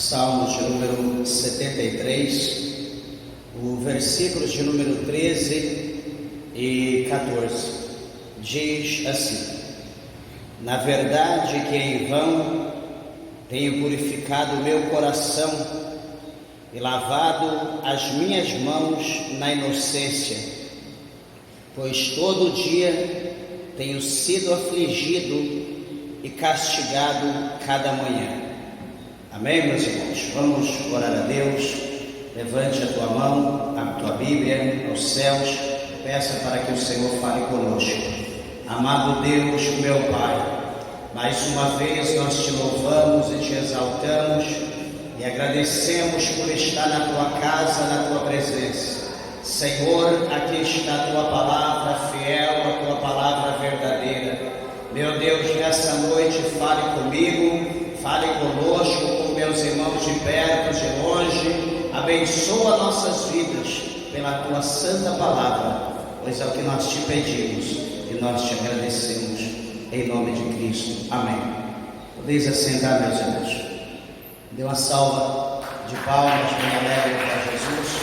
Salmos de número 73, o versículos de número 13 e 14, diz assim: Na verdade que em vão tenho purificado o meu coração e lavado as minhas mãos na inocência, pois todo dia tenho sido afligido e castigado cada manhã. Amém, meus irmãos? Vamos orar a Deus. Levante a tua mão, a tua Bíblia aos céus, peça para que o Senhor fale conosco. Amado Deus, meu Pai, mais uma vez nós te louvamos e te exaltamos e agradecemos por estar na tua casa, na tua presença. Senhor, aqui está a tua palavra fiel, a tua palavra verdadeira. Meu Deus, nessa noite fale comigo, fale conosco, com meus irmãos de perto, de longe. Abençoa nossas vidas pela tua santa palavra, pois é o que nós te pedimos e nós te agradecemos, em nome de Cristo. Amém. Podeis assentar, meus irmãos. Dê uma salva de palmas bem alegre para Jesus.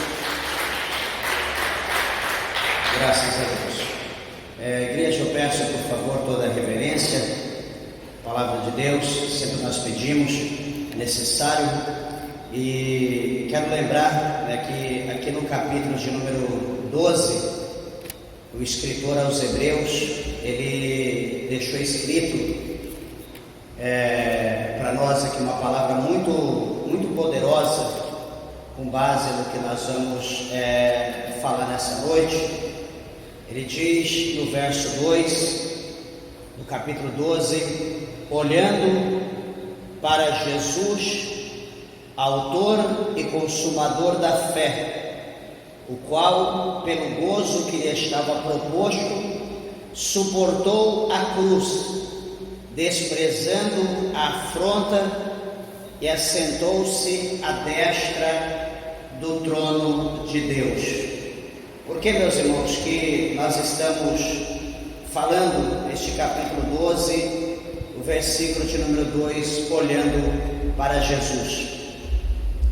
Graças a Deus. Igreja, eu peço por favor toda a reverência. Palavra de Deus, sempre nós pedimos, é necessário. E quero lembrar que aqui no capítulo de número 12, o escritor aos Hebreus, ele deixou escrito para nós aqui uma palavra muito poderosa, com base no que nós vamos falar nessa noite. Ele diz no verso 2 do capítulo 12: olhando para Jesus, autor e consumador da fé, o qual, pelo gozo que lhe estava proposto, suportou a cruz, desprezando a afronta, e assentou-se à destra do trono de Deus. Por que, meus irmãos, que nós estamos falando neste capítulo 12, o versículo de número 2, olhando para Jesus?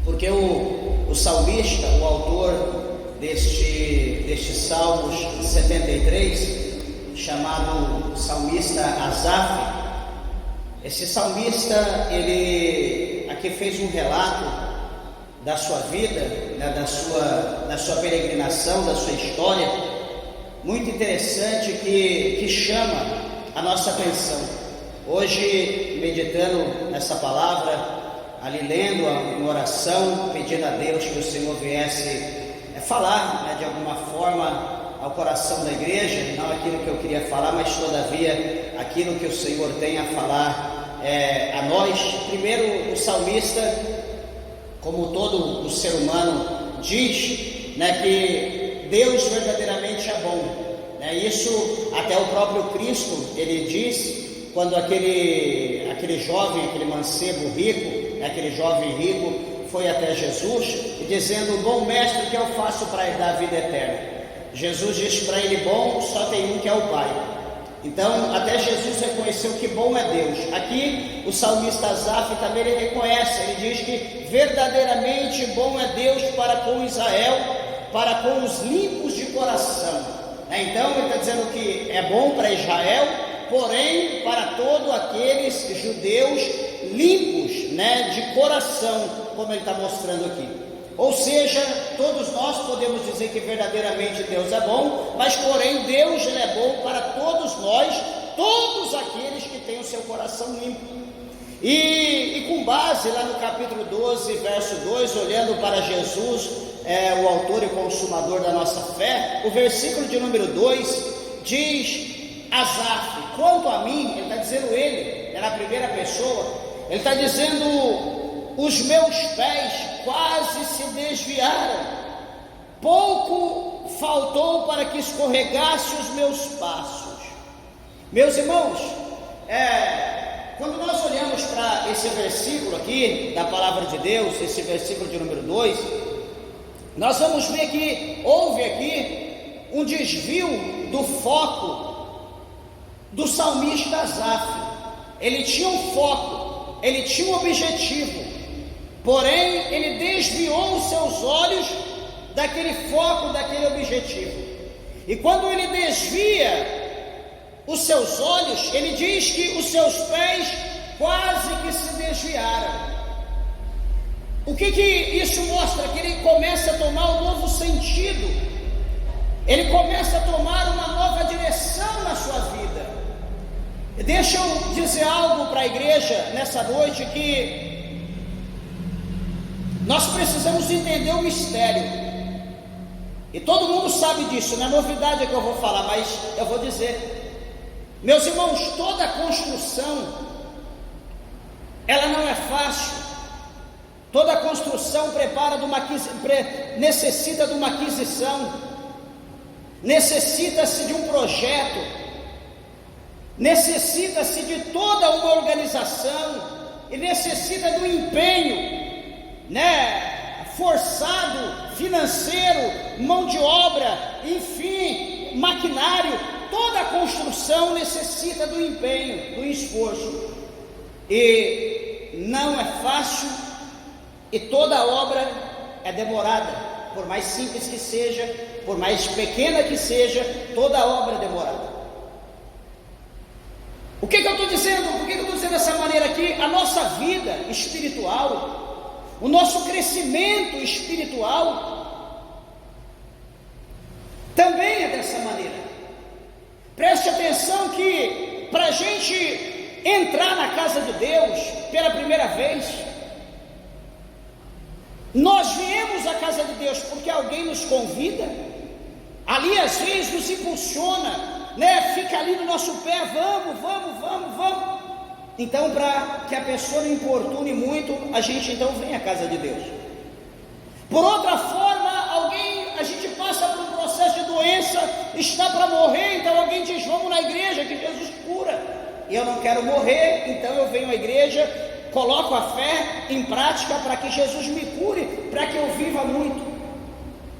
Porque o salmista, o autor deste Salmos 73, chamado salmista Asaf, esse salmista, ele aqui fez um relato da sua vida, da sua peregrinação, da sua história, muito interessante, que chama a nossa atenção. Hoje, meditando nessa palavra, ali lendo uma oração, pedindo a Deus que o Senhor viesse falar de alguma forma ao coração da igreja, não aquilo que eu queria falar, mas todavia aquilo que o Senhor tem a falar a nós. Primeiro, o salmista, como todo o ser humano, diz que Deus verdadeiramente é bom. Isso até o próprio Cristo, ele diz, quando aquele jovem, aquele mancebo rico, aquele jovem rico foi até Jesus e dizendo: bom mestre, o que eu faço para herdar a vida eterna? Jesus disse para ele: bom, só tem um, que é o Pai. Então até Jesus reconheceu que bom é Deus. Aqui o salmista Asaf também ele reconhece, ele diz que verdadeiramente bom é Deus para com Israel, para com os limpos de coração. Então ele está dizendo que é bom para Israel, porém para todos aqueles judeus limpos de coração, como ele está mostrando aqui. Ou seja, todos nós podemos dizer que verdadeiramente Deus é bom, mas porém Deus ele é bom para todos nós, todos aqueles que têm o seu coração limpo. E com base lá no capítulo 12, verso 2, olhando para Jesus, o autor e consumador da nossa fé, o versículo de número 2 diz: Asaf, quanto a mim, ele está dizendo ele, é na primeira pessoa, ele está dizendo: os meus pés quase se desviaram, pouco faltou para que escorregasse os meus passos. Meus irmãos, quando nós olhamos para esse versículo aqui da palavra de Deus, esse versículo de número 2, nós vamos ver que houve aqui um desvio do foco do salmista Asaf. Ele tinha um foco, ele tinha um objetivo. porém ele desviou os seus olhos daquele foco, daquele objetivo. E quando ele desvia os seus olhos, ele diz que os seus pés quase que se desviaram. O que isso mostra? Que ele começa a tomar um novo sentido, ele começa a tomar uma nova direção na sua vida. Deixa eu dizer algo para a igreja nessa noite, que nós precisamos entender o mistério, e todo mundo sabe disso, não é novidade que eu vou falar, mas eu vou dizer. Meus irmãos, toda construção, ela não é fácil. Toda construção necessita de uma aquisição, necessita-se de um projeto, necessita-se de toda uma organização, e necessita do empenho, forçado, financeiro, mão de obra, enfim, maquinário. Toda a construção necessita do empenho, do esforço, e não é fácil, e toda obra é demorada, por mais simples que seja, por mais pequena que seja, toda obra é demorada. O que eu estou dizendo? Por que eu estou dizendo dessa maneira aqui? A nossa vida espiritual, o nosso crescimento espiritual também é dessa maneira. Preste atenção que para a gente entrar na casa de Deus pela primeira vez, nós viemos à casa de Deus porque alguém nos convida, ali às vezes nos impulsiona, fica ali no nosso pé, vamos. Então, para que a pessoa não importune muito, a gente então vem à casa de Deus. Por outra forma, a gente passa por um processo de doença, está para morrer, então alguém diz, vamos na igreja que Jesus cura, e eu não quero morrer, então eu venho à igreja, coloco a fé em prática para que Jesus me cure, para que eu viva muito.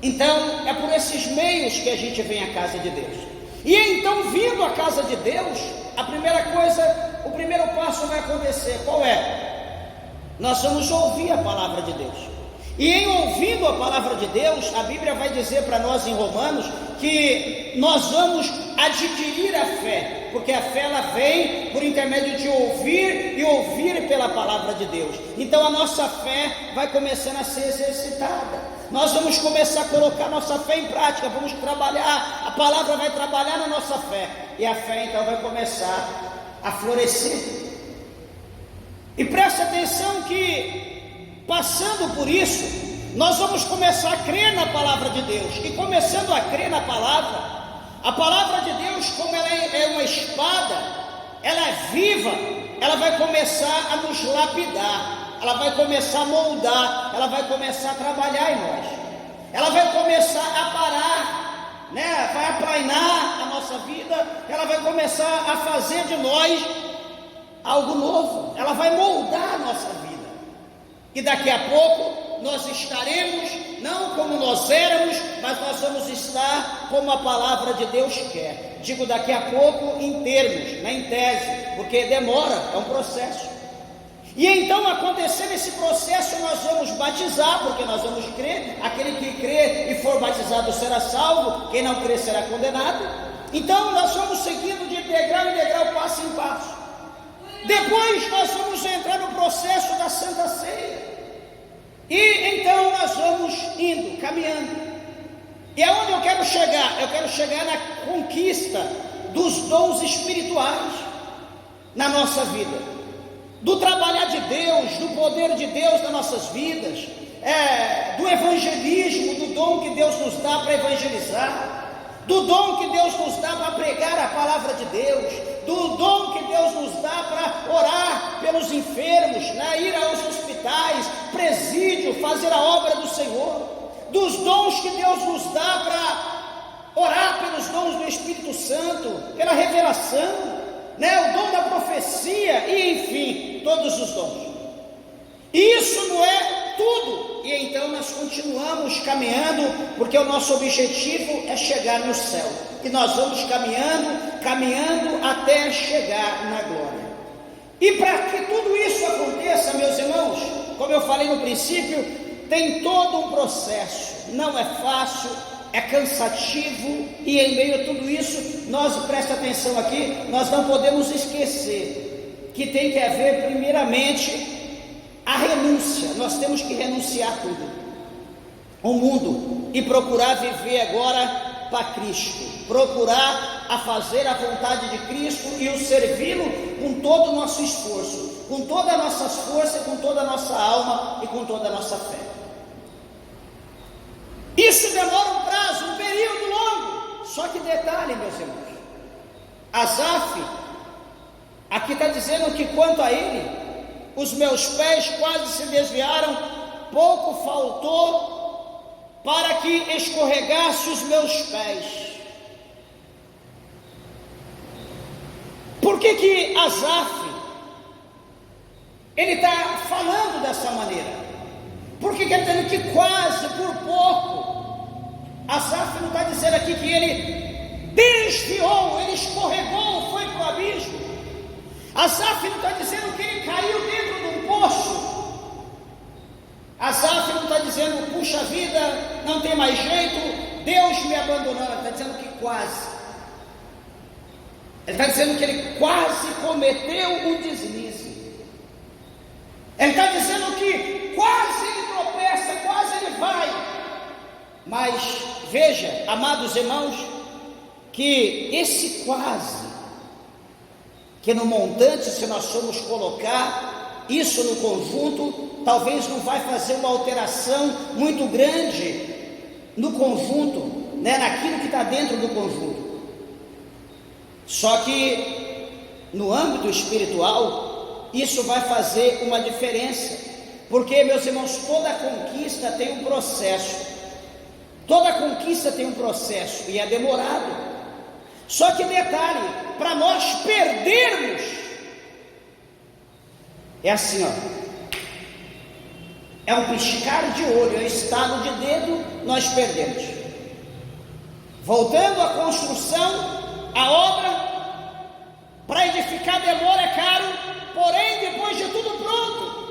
Então, é por esses meios que a gente vem à casa de Deus. E então, vindo à casa de Deus, a primeira coisa, o primeiro passo vai acontecer. Qual é? Nós vamos ouvir a palavra de Deus. E em ouvindo a palavra de Deus, a Bíblia vai dizer para nós em Romanos que nós vamos adquirir a fé, porque a fé ela vem por intermédio de ouvir e ouvir pela palavra de Deus. Então a nossa fé vai começando a ser exercitada. Nós vamos começar a colocar nossa fé em prática, vamos trabalhar, a palavra vai trabalhar na nossa fé, e a fé então vai começar a florescer. E preste atenção que, passando por isso, nós vamos começar a crer na palavra de Deus, e começando a crer na palavra, a palavra de Deus, como ela é uma espada, ela é viva, ela vai começar a nos lapidar, ela vai começar a moldar, ela vai começar a trabalhar em nós, ela vai começar a parar, vai aplainar a nossa vida, ela vai começar a fazer de nós algo novo, ela vai moldar a nossa vida, e daqui a pouco nós estaremos, não como nós éramos, mas nós vamos estar como a palavra de Deus quer. Digo daqui a pouco em termos, em tese, porque demora, é um processo. E então, acontecendo esse processo, nós vamos batizar, porque nós vamos crer. Aquele que crê e for batizado será salvo, quem não crer será condenado. Então nós vamos seguindo de degrau em degrau, passo em passo. Depois nós vamos entrar no processo da Santa Ceia, e então nós vamos indo, caminhando. E aonde eu quero chegar? Eu quero chegar na conquista dos dons espirituais na nossa vida, do trabalhar de Deus, do poder de Deus nas nossas vidas, do evangelismo, do dom que Deus nos dá para evangelizar, do dom que Deus nos dá para pregar a palavra de Deus, do dom que Deus nos dá para orar pelos enfermos, ir aos hospitais, presídio, fazer a obra do Senhor, dos dons que Deus nos dá para orar pelos dons do Espírito Santo, pela revelação, o dom da profecia, e enfim, todos os dons. Isso não é tudo, e então nós continuamos caminhando, porque o nosso objetivo é chegar no céu, e nós vamos caminhando até chegar na glória. E para que tudo isso aconteça, meus irmãos, como eu falei no princípio, tem todo um processo, não é fácil, é cansativo, e em meio a tudo isso, presta atenção aqui, nós não podemos esquecer que tem que haver primeiramente a renúncia. Nós temos que renunciar tudo, o mundo, e procurar viver agora para Cristo, procurar a fazer a vontade de Cristo e o servi-lo com todo o nosso esforço, com todas as nossas forças, com toda a nossa alma e com toda a nossa fé. Isso demora um prazo, um período longo. Só que detalhe, meus irmãos, Asaf aqui está dizendo que quanto a ele, os meus pés quase se desviaram, pouco faltou para que escorregasse os meus pés. Por que Asaf ele está falando dessa maneira? Por que ele está dizendo que quase, por pouco? Asaf não está dizendo aqui que ele desviou, ele escorregou, foi para o abismo. Asaf não está dizendo que ele caiu dentro de um poço. Asaf não está dizendo, puxa vida, não tem mais jeito, Deus me abandonou. Ele está dizendo que quase. Ele está dizendo que ele quase cometeu um deslize. Ele está dizendo que quase ele tropeça, quase ele vai. Mas veja, amados irmãos, que esse quase, que no montante, se nós formos colocar isso no conjunto, talvez não vai fazer uma alteração muito grande no conjunto, naquilo que está dentro do conjunto. Só que no âmbito espiritual, isso vai fazer uma diferença, porque, meus irmãos, toda conquista tem um processo. Toda conquista tem um processo e é demorado. Só que detalhe, para nós perdermos, é assim, é um piscar de olho, é um estalo de dedo, nós perdemos. Voltando à construção, a obra, para edificar demora, é caro, porém depois de tudo pronto,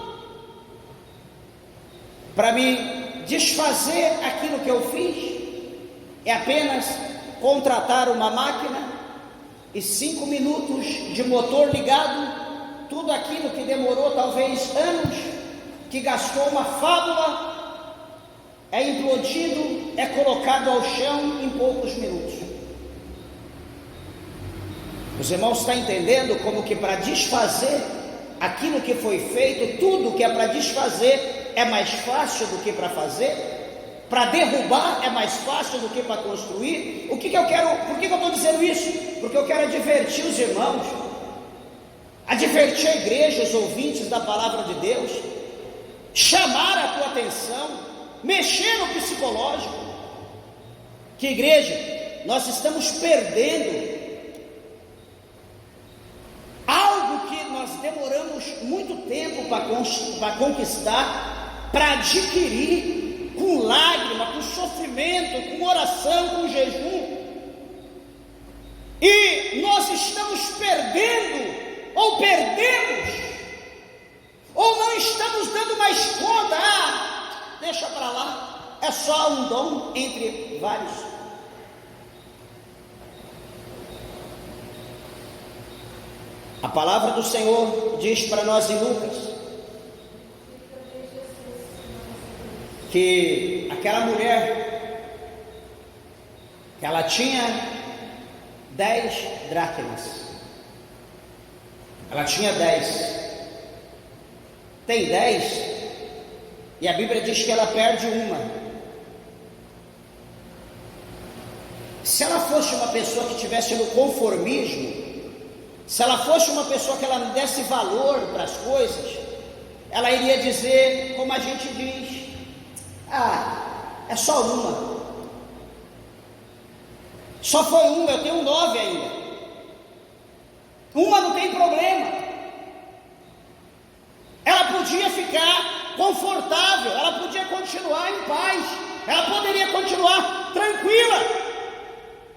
para mim desfazer aquilo que eu fiz, é apenas contratar uma máquina e 5 minutos de motor ligado, tudo aquilo que demorou talvez anos, que gastou uma fábula, é implodido, é colocado ao chão em poucos minutos. Os irmãos estão entendendo como que para desfazer aquilo que foi feito, tudo que é para desfazer é mais fácil do que para fazer? Para derrubar é mais fácil do que para construir? O que eu quero? Por que eu estou dizendo isso? Porque eu quero advertir os irmãos, advertir a igreja, os ouvintes da palavra de Deus, chamar a tua atenção, mexer no psicológico. Que igreja, nós estamos perdendo algo que nós demoramos muito tempo para conquistar, para adquirir, com lágrima, com sofrimento, com oração, com jejum, e nós estamos perdendo, ou perdemos, ou não estamos dando mais conta. Deixa para lá, é só um dom entre vários. A palavra do Senhor diz para nós em Lucas que aquela mulher, que ela tinha 10 dracmas, ela tinha 10, tem 10, e a Bíblia diz que ela perde uma. Se ela fosse uma pessoa que estivesse no conformismo, se ela fosse uma pessoa que ela não desse valor para as coisas, ela iria dizer, como a gente diz, é só uma, só foi uma, eu tenho 9 ainda, uma não tem problema. Ela podia ficar confortável, ela podia continuar em paz, ela poderia continuar tranquila.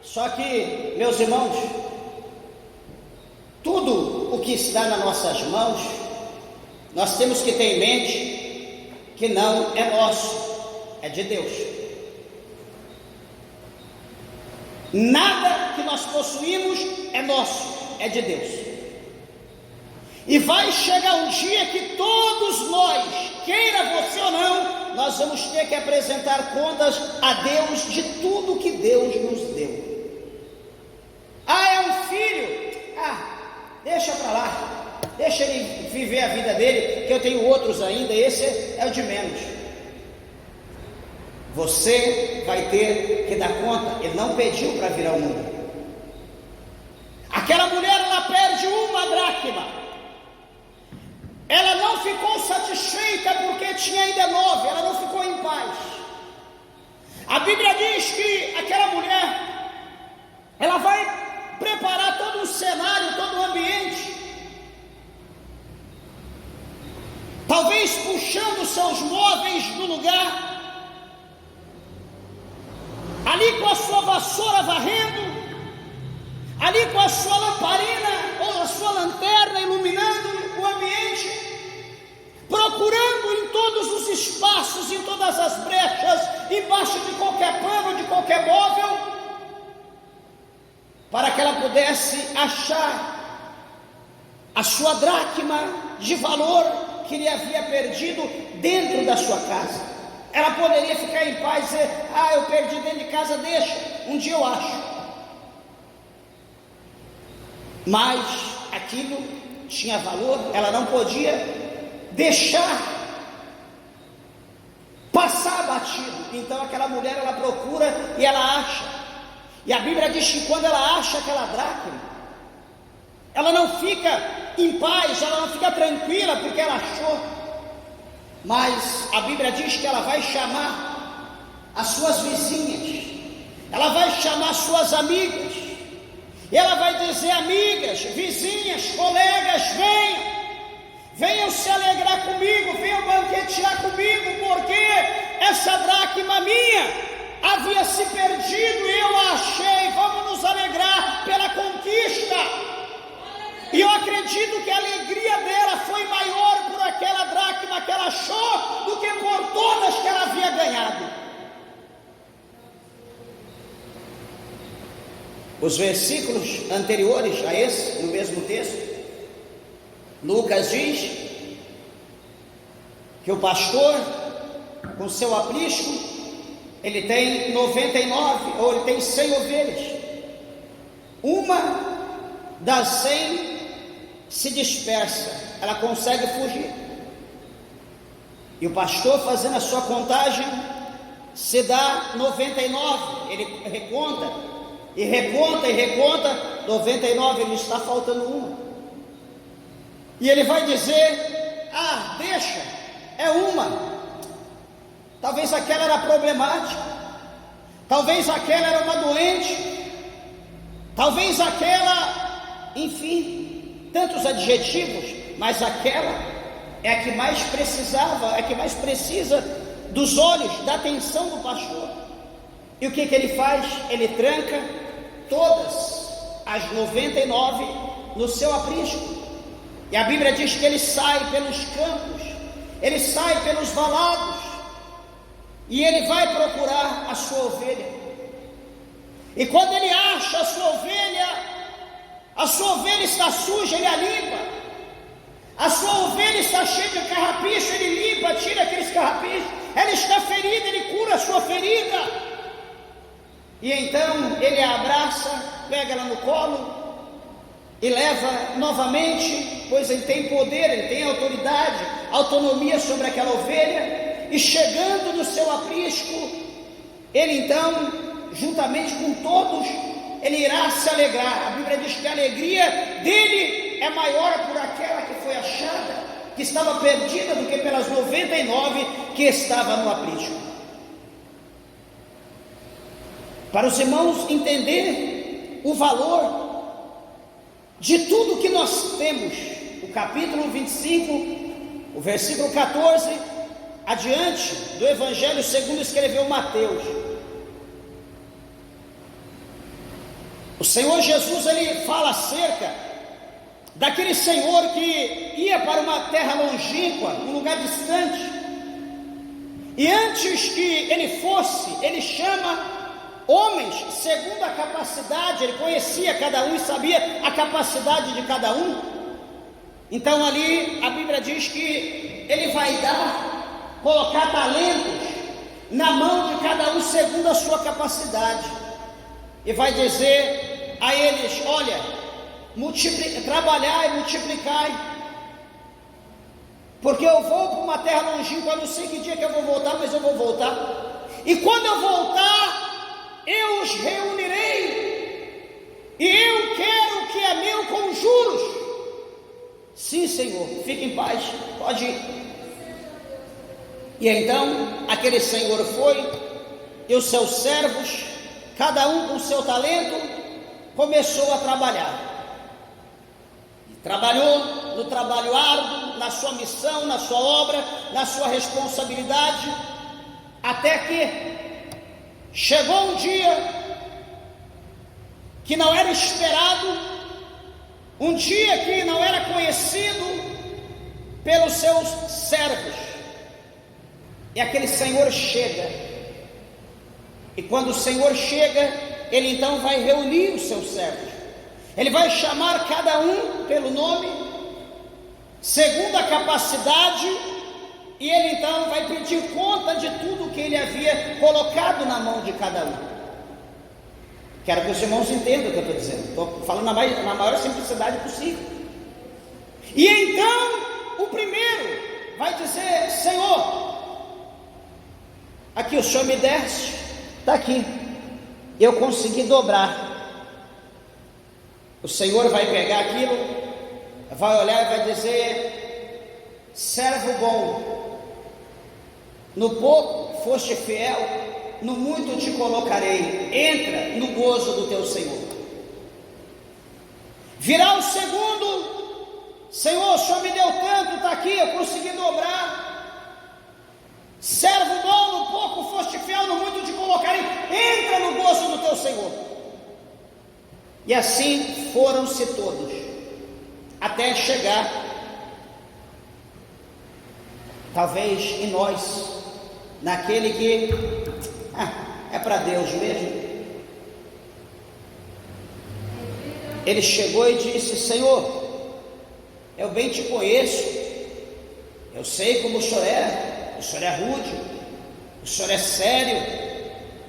Só que, meus irmãos, tudo o que está nas nossas mãos, nós temos que ter em mente que não é nosso, é de Deus. Nada que nós possuímos é nosso, é de Deus. E vai chegar um dia que todos nós, queira você ou não, nós vamos ter que apresentar contas a Deus de tudo que Deus nos deu. É um filho, deixa para lá, deixa ele viver a vida dele, que eu tenho outros ainda, esse é o de menos. Você vai ter que dar conta, ele não pediu para vir ao mundo. Aquela mulher, ela perde uma dracma. Ela não ficou satisfeita porque tinha ainda 9, ela não ficou em paz. A Bíblia diz que aquela mulher, ela vai preparar todo um cenário, todo um ambiente, talvez puxando seus móveis do lugar, ali com a sua vassoura varrendo, ali com a sua lamparina ou a sua lanterna iluminando o ambiente, procurando em todos os espaços, em todas as brechas, embaixo de qualquer pano, de qualquer móvel, para que ela pudesse achar a sua dracma de valor que ele havia perdido dentro da sua casa. Ela poderia ficar em paz e dizer: eu perdi dentro de casa, deixa, um dia eu acho. Mas aquilo tinha valor, ela não podia deixar passar batido. Então aquela mulher, ela procura e ela acha. E a Bíblia diz que quando ela acha aquela dracma, ela não fica em paz, ela não fica tranquila porque ela achou. Mas a Bíblia diz que ela vai chamar as suas vizinhas, ela vai chamar suas amigas, e ela vai dizer: amigas, vizinhas, colegas, venham se alegrar comigo, venham banquetear comigo, porque essa dracma minha havia se perdido e eu a achei. Vamos nos alegrar pela conquista. E eu acredito que a alegria dela foi maior por aquela dracma que ela achou do que por todas que ela havia ganhado. Os versículos anteriores a esse, no mesmo texto, Lucas diz que o pastor, com seu aprisco, ele tem 99, ou ele tem 100 ovelhas. Uma das 100 se dispersa, ela consegue fugir. E o pastor, fazendo a sua contagem, se dá 99, ele reconta, e reconta, 99, ele está faltando uma. E ele vai dizer: deixa, é uma. Talvez aquela era problemática, talvez aquela era uma doente, talvez aquela, enfim, tantos adjetivos, mas aquela é a que mais precisava, é a que mais precisa dos olhos, da atenção do pastor. E o que ele faz? Ele tranca todas as 99 no seu aprisco. E a Bíblia diz que ele sai pelos campos, ele sai pelos valados, e ele vai procurar a sua ovelha. E quando ele acha a sua ovelha está suja, ele a limpa. A sua ovelha está cheia de carrapicho, ele limpa, tira aqueles carrapichos. Ela está ferida, ele cura a sua ferida. E então ele a abraça, pega ela no colo e leva novamente, pois ele tem poder, ele tem autoridade, autonomia sobre aquela ovelha. E chegando no seu aprisco, ele então, juntamente com todos, ele irá se alegrar. A Bíblia diz que a alegria dele é maior por aquela que foi achada, que estava perdida, do que pelas 99 que estava no aprisco. Para os irmãos entender o valor de tudo que nós temos, o capítulo 25, o versículo 14 adiante do Evangelho segundo escreveu Mateus. O Senhor Jesus, ele fala acerca daquele Senhor que ia para uma terra longínqua, um lugar distante, E antes que ele fosse, ele chama homens segundo a capacidade. Ele conhecia cada um e sabia a capacidade de cada um. Então ali a Bíblia diz que ele vai colocar talentos na mão de cada um segundo a sua capacidade, e vai dizer a eles: olha, trabalhai e multiplicai, porque eu vou para uma terra longínqua, eu não sei que dia que eu vou voltar, mas eu vou voltar, e quando eu voltar, eu os reunirei, e eu quero o que é meu com juros. Sim, Senhor, fique em paz, pode ir. E então aquele senhor foi, e os seus servos, cada um com o seu talento, começou a trabalhar. Trabalhou no trabalho árduo, na sua missão, na sua obra, na sua responsabilidade, até que chegou um dia que não era esperado, um dia que não era conhecido pelos seus servos. E aquele Senhor chega, e quando o Senhor chega, ele então vai reunir os seus servos, ele vai chamar cada um pelo nome, segundo a capacidade, e ele então vai pedir conta de tudo que ele havia colocado na mão de cada um. Quero que os irmãos entendam o que eu estou dizendo, estou falando na maior simplicidade possível. E então o primeiro vai dizer: Senhor, aqui o Senhor me deste, está aqui, eu consegui dobrar. O Senhor vai pegar aquilo, vai olhar e vai dizer: servo bom, no pouco foste fiel, no muito te colocarei, entra no gozo do teu Senhor. Virá o segundo: Senhor, o Senhor me deu tanto, está aqui, eu consegui dobrar. Servo bom, no pouco foste fiel, no muito te colocarei, entra no gozo do teu Senhor. E assim foram-se todos, até chegar, talvez em nós, naquele que é para Deus mesmo. Ele chegou e disse: Senhor, eu bem te conheço, eu sei como o Senhor é. O Senhor é rude, o Senhor é sério,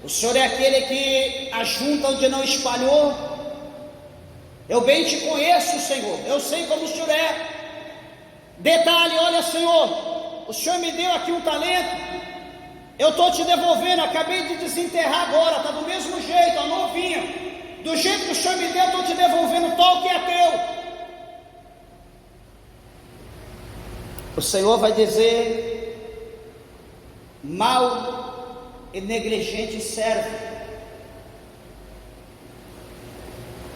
o Senhor é aquele que ajunta onde não espalhou. Eu bem te conheço, Senhor, eu sei como o Senhor é. Detalhe: olha, Senhor, o Senhor me deu aqui um talento, eu estou te devolvendo, acabei de desenterrar agora, está do mesmo jeito, a novinha, do jeito que o Senhor me deu, eu estou te devolvendo tal que é teu. O Senhor vai dizer: mau e negligente servo,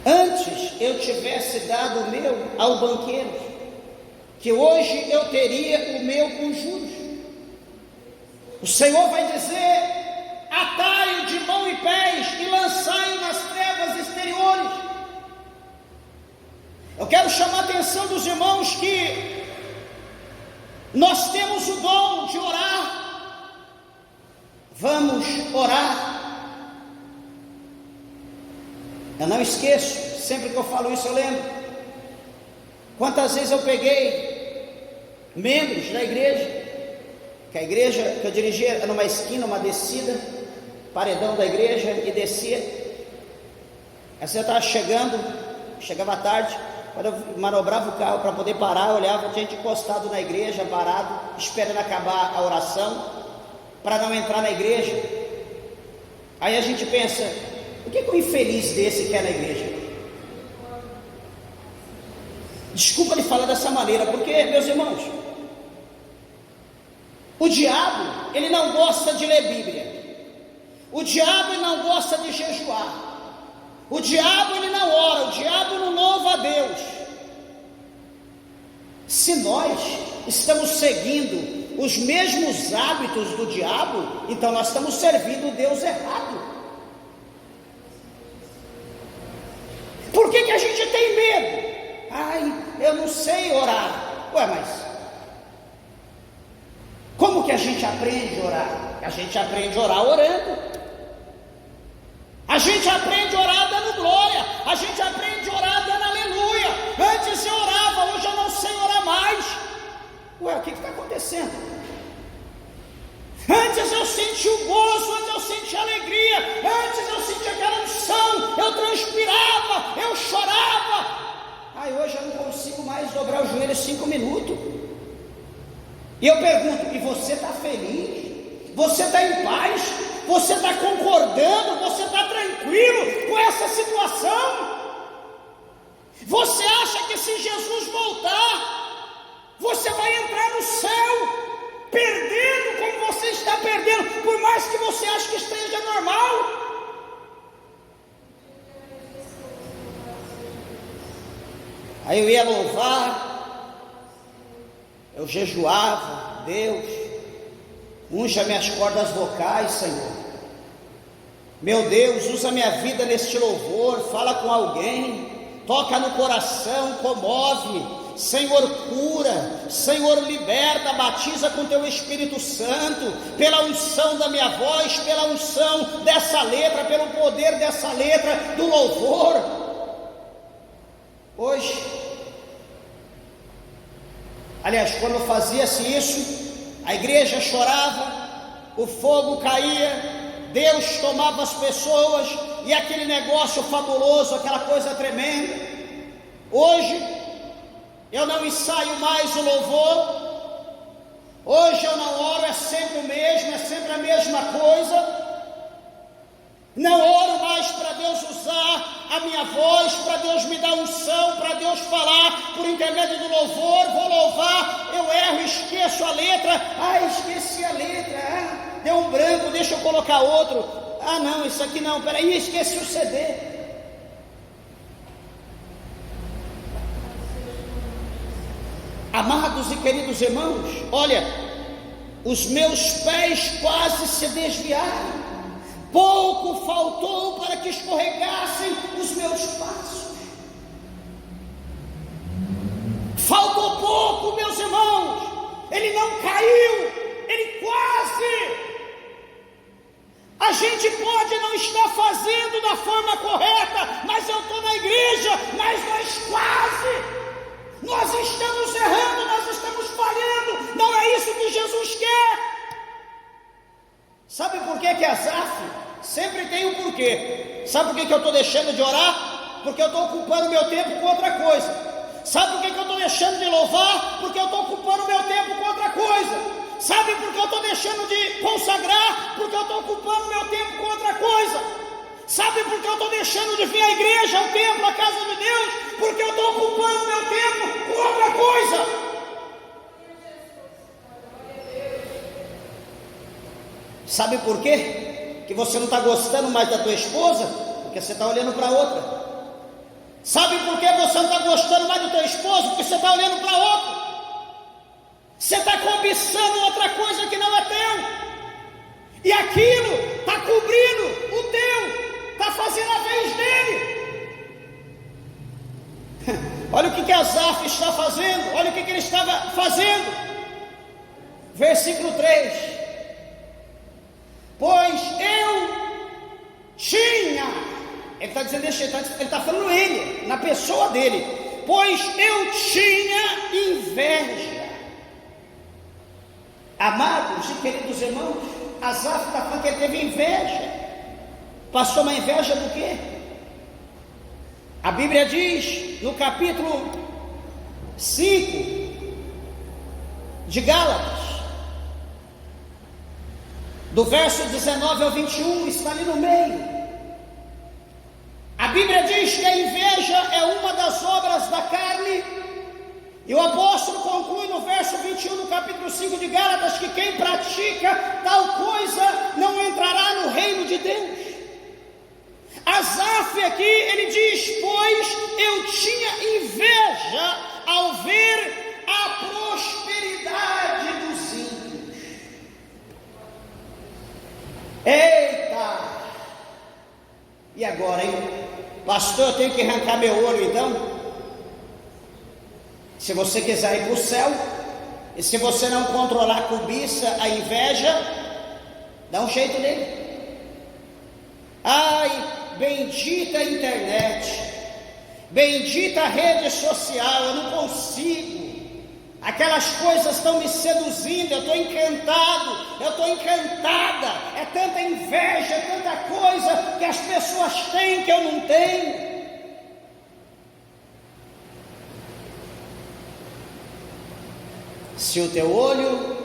antes eu tivesse dado o meu ao banqueiro, que hoje eu teria o meu com juros. O Senhor vai dizer: atai-o de mão e pés e lançai-o nas trevas exteriores. Eu quero chamar a atenção dos irmãos que nós temos o dom de orar. Vamos orar. Eu não esqueço, sempre que eu falo isso eu lembro, quantas vezes eu peguei membros da igreja, que a igreja que eu dirigia era numa esquina, uma descida, paredão da igreja, e descia. Assim eu estava chegava à tarde, quando eu manobrava o carro para poder parar, eu olhava, tinha gente encostado na igreja, parado, esperando acabar a oração, para não entrar na igreja. Aí a gente pensa: o que um infeliz desse quer na igreja? Desculpa lhe falar dessa maneira, porque, meus irmãos, o diabo, ele não gosta de ler Bíblia, o diabo ele não gosta de jejuar, o diabo ele não ora, o diabo não louva a Deus. Se nós estamos seguindo os mesmos hábitos do diabo, então nós estamos servindo o Deus errado. Por que a gente tem medo? Ai, eu não sei orar. Ué, mas Como que a gente aprende a orar? A gente aprende a orar orando. A gente aprende a orar dando glória. A gente aprende a orar dando aleluia. Antes eu orava, hoje eu não sei orar mais. Ué, o que está acontecendo? Antes eu senti o gozo, antes eu senti a alegria, antes eu senti aquela unção, eu transpirava, eu chorava. Aí hoje eu não consigo mais dobrar o joelho 5 minutos. E eu pergunto, e você está feliz? Você está em paz? Você está concordando? Você está tranquilo com essa situação? Você acha que se Jesus voltar, você vai entrar no céu perdendo como você está perdendo, por mais que você ache que esteja normal? Aí eu ia louvar, eu jejuava, Deus, unja minhas cordas vocais, Senhor. Meu Deus, usa minha vida neste louvor, fala com alguém, toca no coração, comove. Senhor, cura, Senhor, liberta, batiza com teu Espírito Santo, pela unção da minha voz, pela unção dessa letra, pelo poder dessa letra, do louvor. Hoje, aliás, quando fazia-se isso, a igreja chorava, o fogo caía, Deus tomava as pessoas, e aquele negócio fabuloso, aquela coisa tremenda. Hoje, eu não ensaio mais o louvor, hoje eu não oro, é sempre o mesmo, é sempre a mesma coisa. Não oro mais para Deus usar a minha voz, para Deus me dar unção, para Deus falar por intermédio do louvor. Vou louvar, eu erro, esqueço a letra. Esqueci a letra, deu um branco, deixa eu colocar outro. Não, isso aqui não, peraí, esqueci o CD. Amados e queridos irmãos, olha, os meus pés quase se desviaram, pouco faltou para que escorregassem os meus passos. Faltou pouco, meus irmãos, ele não caiu, ele quase. A gente pode não estar fazendo da forma correta, mas eu estou na igreja, mas nós quase. Nós estamos errando, nós estamos falhando, não é isso que Jesus quer. Sabe por que Asaf sempre tem um porquê? Sabe por que eu estou deixando de orar? Porque eu estou ocupando meu tempo com outra coisa. Sabe por que eu estou deixando de louvar? Porque eu estou ocupando meu tempo com outra coisa. Sabe por que eu estou deixando de consagrar? Porque eu estou ocupando meu tempo com outra coisa. Sabe por que eu estou deixando de vir à igreja, ao templo, à casa de Deus? Porque eu estou ocupando meu tempo com outra coisa. Sabe por quê? Que você não está gostando mais da tua esposa? Porque você está olhando para outra. Sabe por que você não está gostando mais do teu esposo? Porque você está olhando para outro. Você está cobiçando outra coisa que não é teu. E aquilo está cobrindo o teu. Está fazendo a vez dele. Olha o que Asaf está fazendo. Olha o que ele estava fazendo. Versículo 3. Pois eu tinha, ele está dizendo, ele está falando ele, na pessoa dele. Pois eu tinha inveja. Amados e queridos irmãos, Asaf está falando que ele teve inveja. Passou uma inveja do quê? A Bíblia diz no capítulo 5 de Gálatas, do verso 19 ao 21, está ali no meio. A Bíblia diz que a inveja é uma das obras da carne, e o apóstolo conclui no verso 21 do capítulo 5 de Gálatas que quem pratica tal coisa não entrará no reino de Deus. Asaf aqui, ele diz, pois eu tinha inveja ao ver a prosperidade dos ímpios. Eita! E agora, hein? Pastor, eu tenho que arrancar meu olho então? Se você quiser ir para o céu, E se você não controlar a cobiça, a inveja, dá um jeito nele. Ai, bendita a internet, bendita a rede social, eu não consigo. Aquelas coisas estão me seduzindo, eu estou encantado, eu estou encantada. É tanta inveja, é tanta coisa que as pessoas têm que eu não tenho. Se o teu olho,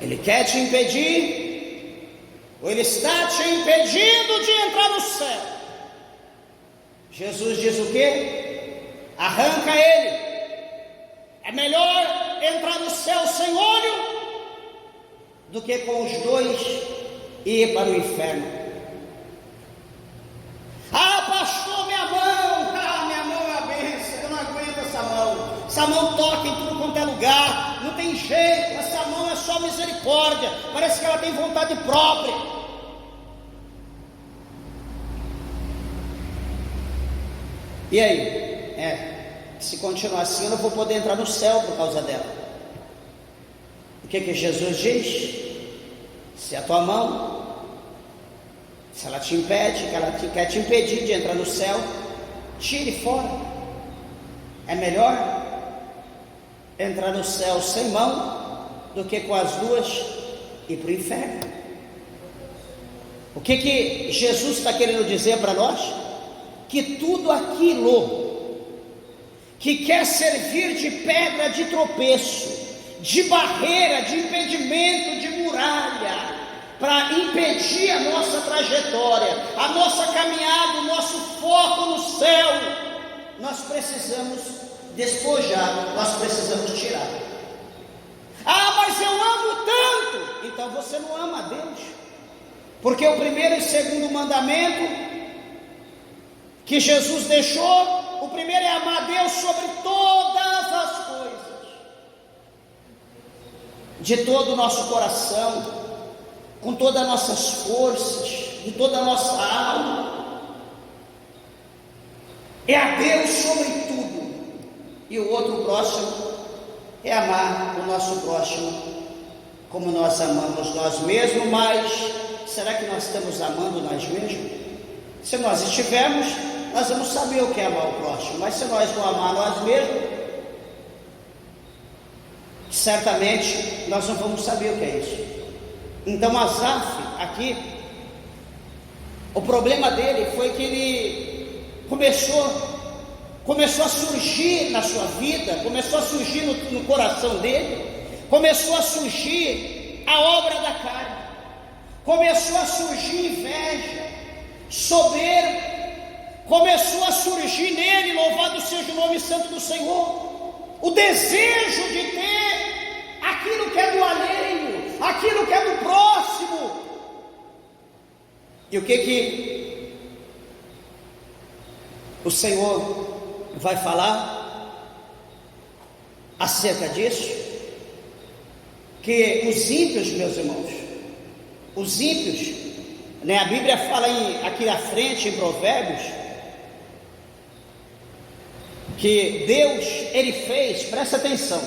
ele quer te impedir, ou ele está te impedindo de entrar no céu, Jesus diz o quê? Arranca ele. É melhor entrar no céu sem olho do que com os dois ir para o inferno. Ah, pastor, minha mão é uma bênção, eu não aguento essa mão. Essa mão toca em tudo quanto é lugar, não tem jeito, essa mão é só misericórdia, parece que ela tem vontade própria. E aí? Se continuar assim, eu não vou poder entrar no céu por causa dela. O que Jesus diz? Se a tua mão, se ela te impede, que ela quer te impedir de entrar no céu, tire fora. É melhor entrar no céu sem mão do que com as duas ir para o inferno. O que Jesus está querendo dizer para nós? Que tudo aquilo que quer servir de pedra de tropeço, de barreira, de impedimento, de muralha, para impedir a nossa trajetória, a nossa caminhada, o nosso foco no céu, nós precisamos despojar, nós precisamos tirar. Ah, mas eu amo tanto. Então você não ama a Deus, porque o primeiro e segundo mandamento que Jesus deixou, o primeiro é amar a Deus sobre todas as coisas, de todo o nosso coração, com todas as nossas forças, de toda a nossa alma. É a Deus sobre tudo. E o outro próximo é amar o nosso próximo como nós amamos nós mesmos. Mas será que nós estamos amando nós mesmos? Se nós estivermos, nós vamos saber o que é amar o próximo. Mas se nós não amar nós mesmos, certamente nós não vamos saber o que é isso. Então Asaf aqui, o problema dele foi que ele começou a surgir na sua vida, começou a surgir no coração dele, começou a surgir a obra da carne, começou a surgir inveja, soberba, começou a surgir nele, louvado seja o nome santo do Senhor, o desejo de ter aquilo que é do alheio, aquilo que é do próximo. E o que o Senhor vai falar acerca disso? Que os ímpios, meus irmãos, os ímpios, né, a Bíblia fala aqui na frente, em Provérbios, que Deus, Ele fez, presta atenção,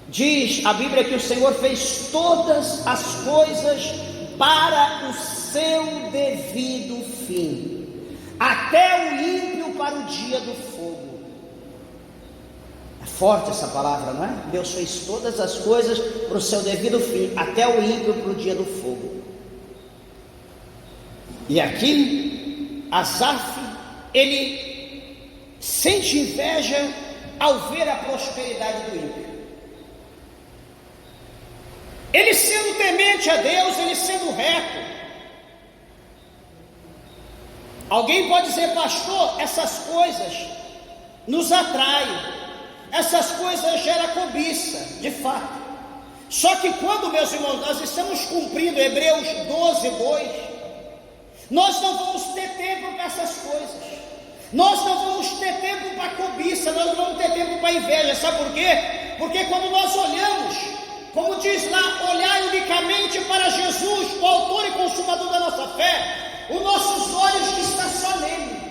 diz a Bíblia que o Senhor fez todas as coisas para o seu devido fim, até o ímpio para o dia do fogo. É forte essa palavra, não é? Deus fez todas as coisas para o seu devido fim, até o ímpio para o dia do fogo. E aqui, Asaf, ele sente inveja ao ver a prosperidade do ímpio. Ele sendo temente a Deus, ele sendo reto. Alguém pode dizer, pastor, essas coisas nos atraem, essas coisas geram cobiça, de fato. Só que quando, meus irmãos, nós estamos cumprindo Hebreus 12:2, nós não vamos ter tempo para essas coisas. Nós não vamos ter tempo para cobiça, nós não vamos ter tempo para inveja. Sabe por quê? Porque quando nós olhamos, como diz lá, olhar unicamente para Jesus, o autor e consumador da nossa fé, os nossos olhos estão só nele.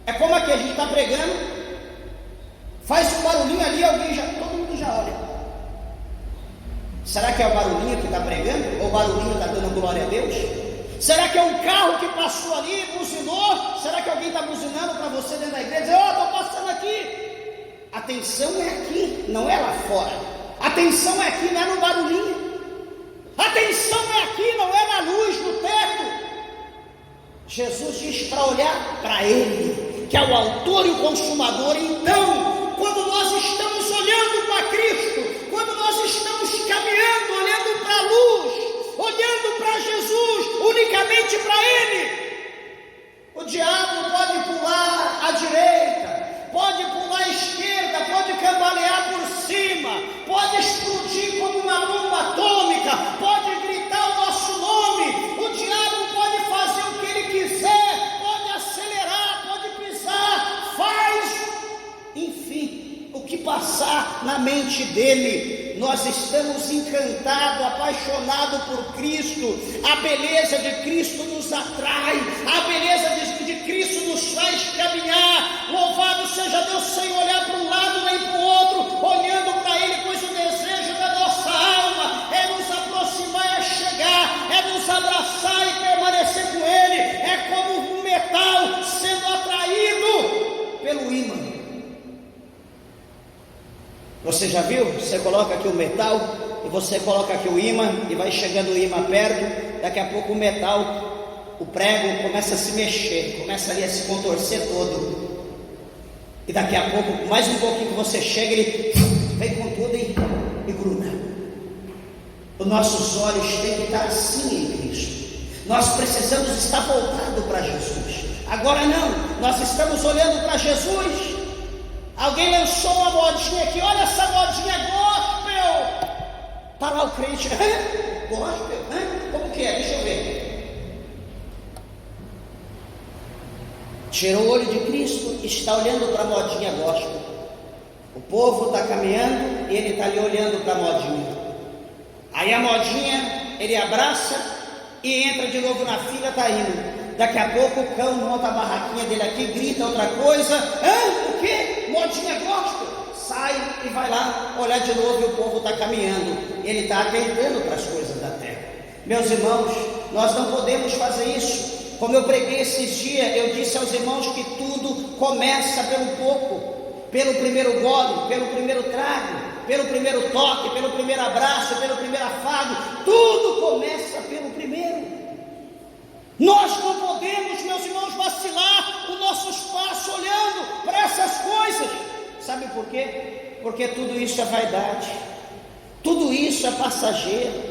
É como aqui a gente está pregando, Faz um barulhinho ali, todo mundo já olha. Será que é o barulhinho que está pregando? Ou o barulhinho está dando glória a Deus? Será que é um carro que passou ali, buzinou? Será que alguém está buzinando para você dentro da igreja? Estou passando aqui. A atenção é aqui, não é lá fora. A atenção é aqui, não é no barulhinho. A atenção é aqui, não é na luz, no teto. Jesus diz para olhar para Ele, que é o autor e o consumador. Então, quando nós estamos olhando para Cristo, quando nós estamos caminhando, olhando para a luz, olhando para Jesus, unicamente para Ele, o diabo pode pular à direita, pode pular à esquerda, pode cambalear por cima, pode explodir como uma bomba atômica, pode gritar o nosso nome. O diabo pode fazer o que ele quiser, pode acelerar, pode pisar, faz, enfim, o que passar na mente dele. Nós estamos encantados, apaixonados por Cristo. A beleza de Cristo nos atrai, a beleza de Cristo nos faz caminhar. Louvado seja Deus, sem olhar para um lado nem para o outro, olhando para Ele, pois o desejo da nossa alma é nos aproximar, é chegar, é nos abraçar e permanecer com Ele. É como um metal sendo atraído pelo ímã. Você já viu? Você coloca aqui o metal e você coloca aqui o ímã e vai chegando o ímã perto. Daqui a pouco o metal, o prego começa a se mexer, começa ali a se contorcer todo. E daqui a pouco, mais um pouquinho que você chega, ele vem com tudo e gruda. Os nossos olhos têm que estar assim em Cristo. Nós precisamos estar voltados para Jesus. Agora não, nós estamos olhando para Jesus. Alguém lançou uma modinha aqui, olha essa modinha gospel. Está lá o crente, gospel, como que é? Deixa eu ver. Tirou o olho de Cristo e está olhando para a modinha gospel. O povo está caminhando e ele está ali olhando para a modinha. Aí a modinha, ele abraça e entra de novo na fila, está indo. Daqui a pouco o cão monta a barraquinha dele aqui, grita outra coisa. O quê? Modinha gospel. Sai e vai lá olhar de novo e o povo está caminhando. Ele está atentando para as coisas da terra. Meus irmãos, nós não podemos fazer isso. Como eu preguei esses dias, eu disse aos irmãos que tudo começa pelo pouco, pelo primeiro gole, pelo primeiro trago, pelo primeiro toque, pelo primeiro abraço, pelo primeiro afago. Tudo começa pelo primeiro. Nós não podemos, meus irmãos, vacilar os nossos passos olhando para essas coisas. Sabe por quê? Porque tudo isso é vaidade, tudo isso é passageiro,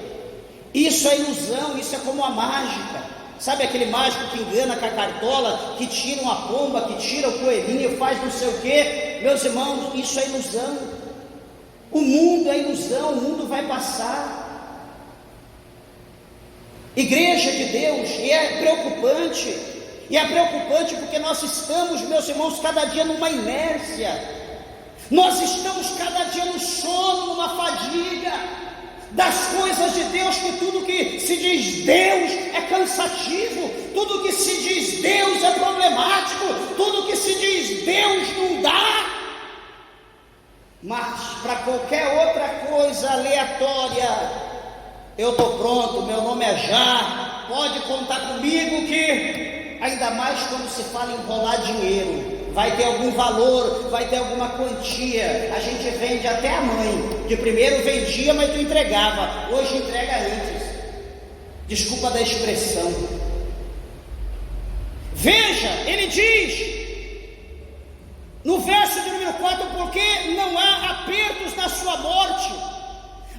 isso é ilusão, isso é como a mágica. Sabe aquele mágico que engana com a cartola, que tira uma pomba, que tira o coelhinho, faz não sei o quê? Meus irmãos, isso é ilusão. O mundo é ilusão, o mundo vai passar. Igreja de Deus, e é preocupante porque nós estamos, meus irmãos, cada dia numa inércia, nós estamos cada dia no sono, numa fadiga das coisas de Deus, que tudo que se diz Deus é cansativo, tudo que se diz Deus é problemático, tudo que se diz Deus não dá. Mas para qualquer outra coisa aleatória, eu estou pronto, meu nome é Já, pode contar comigo, que ainda mais quando se fala em enrolar dinheiro, vai ter algum valor, vai ter alguma quantia. A gente vende até a mãe, de primeiro vendia, mas tu entregava, hoje entrega antes, desculpa da expressão. Veja, ele diz no verso de número 4, porque não há apertos na sua morte,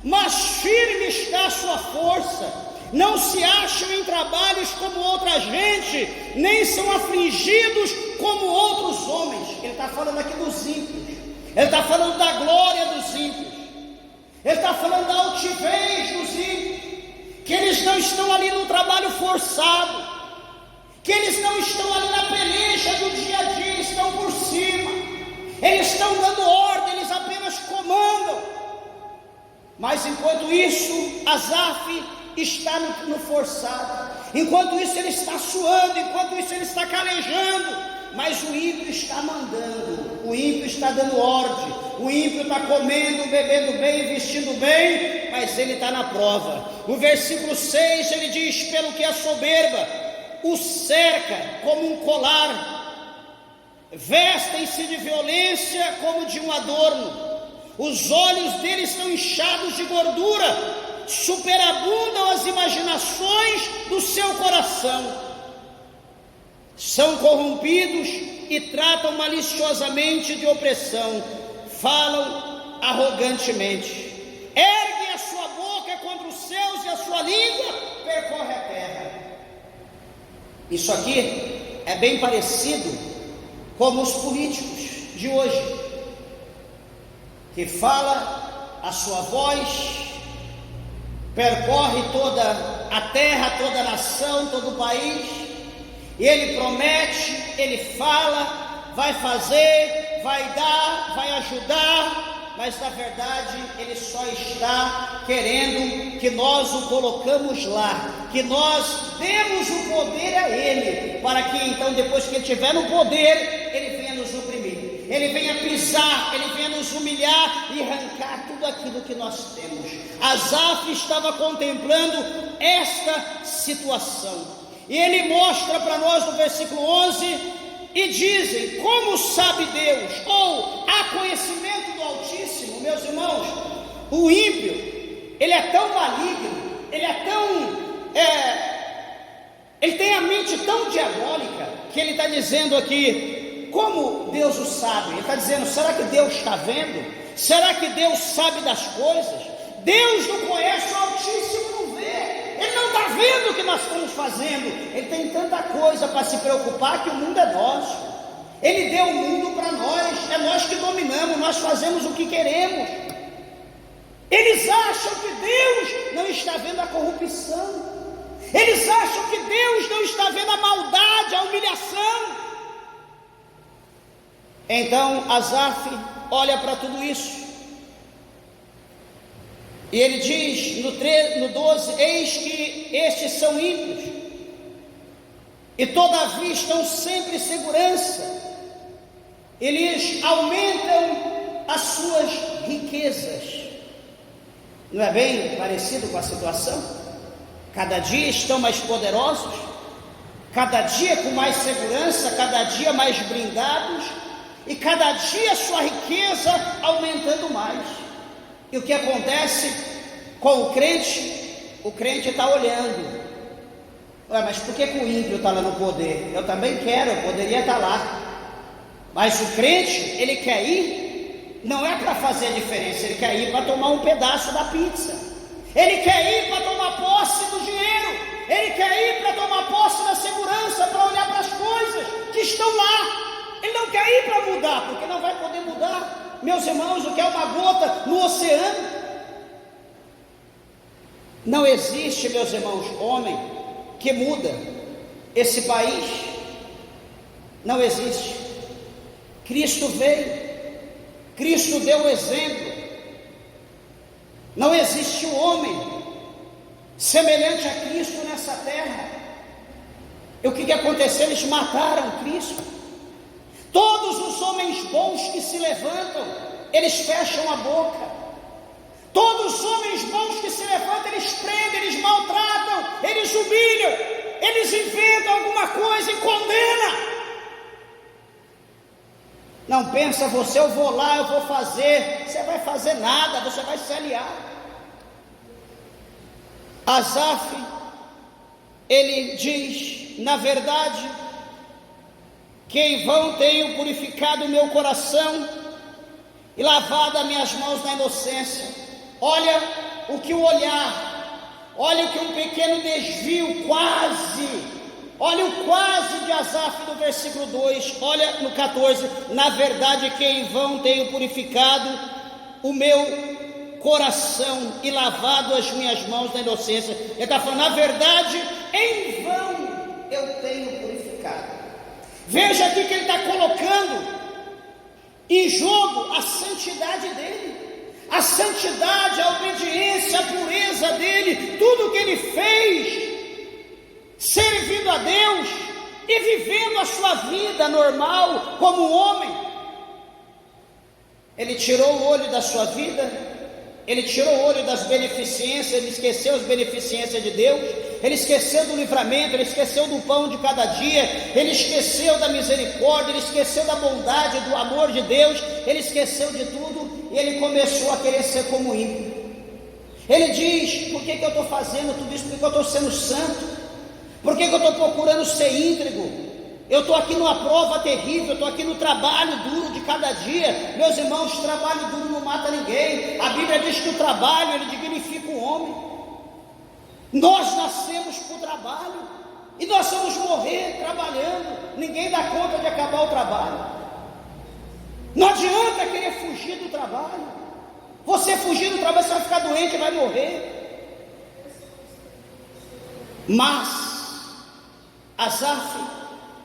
mas firme está a sua força, não se acham em trabalhos como outra gente, nem são afligidos como outros homens. Ele está falando aqui dos ímpios, ele está falando da glória dos ímpios, ele está falando da altivez dos ímpios, que eles não estão ali no trabalho forçado, que eles não estão ali na peleja do dia a dia, eles estão por cima, eles estão dando ordem, eles apenas comandam. Mas enquanto isso, Asaf está no forçado, enquanto isso ele está suando, enquanto isso ele está calejando, mas o ímpio está mandando, o ímpio está dando ordem, o ímpio está comendo, bebendo bem, vestindo bem, mas ele está na prova. O versículo 6 ele diz: pelo que a soberba o cerca como um colar, vestem-se de violência como de um adorno, os olhos deles estão inchados de gordura, superabundam as imaginações do seu coração, são corrompidos e tratam maliciosamente de opressão, falam arrogantemente, erguem a sua boca contra os céus e a sua língua percorre a terra. Isso aqui é bem parecido com os políticos de hoje, que fala, a sua voz percorre toda a terra, toda a nação, todo o país, e ele promete, ele fala, vai fazer, vai dar, vai ajudar, mas na verdade ele só está querendo que nós o colocamos lá, que nós demos o poder a ele, para que então depois que ele estiver no poder, ele venha nos oprimir, ele venha pisar, ele venha nos humilhar e arrancar tudo aquilo que nós temos. Asaf estava contemplando esta situação, e ele mostra para nós no versículo 11, e dizem: como sabe Deus? Ou há conhecimento do Altíssimo? Meus irmãos, o ímpio, ele é tão maligno, ele é tão, ele tem a mente tão diabólica, que ele está dizendo aqui: como Deus o sabe? Ele está dizendo: será que Deus está vendo? Será que Deus sabe das coisas? Deus não conhece o Altíssimo, não vê. Ele não está vendo o que nós estamos fazendo. Ele tem tanta coisa para se preocupar, que o mundo é nosso. Ele deu o mundo para nós, é nós que dominamos, nós fazemos o que queremos. Eles acham que Deus não está vendo a corrupção, eles acham que Deus não está vendo a maldade, a humilhação. Então Asaf olha para tudo isso, e ele diz no 12: eis que estes são ímpios, e todavia estão sempre em segurança, eles aumentam as suas riquezas. Não é bem parecido com a situação? Cada dia estão mais poderosos, cada dia com mais segurança, cada dia mais blindados, e cada dia a sua riqueza aumentando mais. E o que acontece com o crente? O crente está olhando: ué, mas por que o ímpio está lá no poder? Eu também quero, eu poderia estar lá. Mas o crente, ele quer ir, não é para fazer a diferença, ele quer ir para tomar um pedaço da pizza, ele quer ir para tomar posse do dinheiro, ele quer ir para tomar posse da segurança, para olhar para as coisas que estão lá. Ele não quer ir para mudar, porque não vai poder mudar. Meus irmãos, o que é uma gota no oceano? Não existe, meus irmãos, homem que muda esse país. Não existe. Cristo veio, Cristo deu o exemplo. Não existe um homem semelhante a Cristo nessa terra. E o que aconteceu? Eles mataram Cristo. Todos os homens bons que se levantam, eles fecham a boca. Todos os homens bons que se levantam, eles prendem, eles maltratam, eles humilham, eles inventam alguma coisa e condenam. Não pensa você: eu vou lá, eu vou fazer. Você vai fazer nada, você vai se aliar. Asaf, ele diz: na verdade, que em vão tenho purificado o meu coração e lavado as minhas mãos na inocência. Olha o que o olhar, olha o que um pequeno desvio, olha o quase de Asaf no versículo 2, olha no 14: na verdade que em vão tenho purificado o meu coração e lavado as minhas mãos na inocência. Ele está falando: na verdade, em vão eu tenho purificado. Veja aqui que ele está colocando em jogo a santidade dele, a santidade, a obediência, a pureza dele, tudo que ele fez servindo a Deus, e vivendo a sua vida normal como um homem. Ele tirou o olho da sua vida, ele tirou o olho das beneficências, ele esqueceu as beneficências de Deus, ele esqueceu do livramento, ele esqueceu do pão de cada dia, ele esqueceu da misericórdia, ele esqueceu da bondade, do amor de Deus, ele esqueceu de tudo e ele começou a querer ser como ímpio. Ele diz: por que eu estou fazendo tudo isso? Por que eu estou sendo santo? Por que eu estou procurando ser íntegro? Eu estou aqui numa prova terrível, eu estou aqui no trabalho duro de cada dia. Meus irmãos, trabalho duro não mata ninguém. A Bíblia diz que o trabalho, ele dignifica o homem. Nós nascemos por trabalho e nós vamos morrer trabalhando. Ninguém dá conta de acabar o trabalho. Não adianta querer fugir do trabalho. Você fugir do trabalho, você vai ficar doente e vai morrer. Mas Asaf,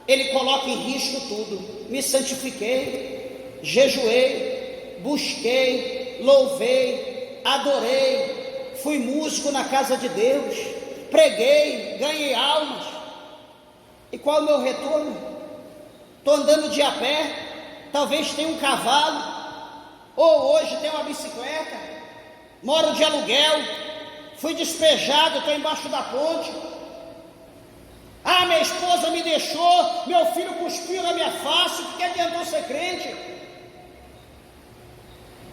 ele coloca em risco tudo. Me santifiquei, jejuei, busquei, louvei, adorei, fui músico na casa de Deus, preguei, ganhei almas. E qual é o meu retorno? Estou andando de a pé, talvez tenha um cavalo, ou hoje tem uma bicicleta, moro de aluguel, fui despejado, estou embaixo da ponte. Ah, minha esposa me deixou, meu filho cuspiu na minha face, o que adiantou ser crente?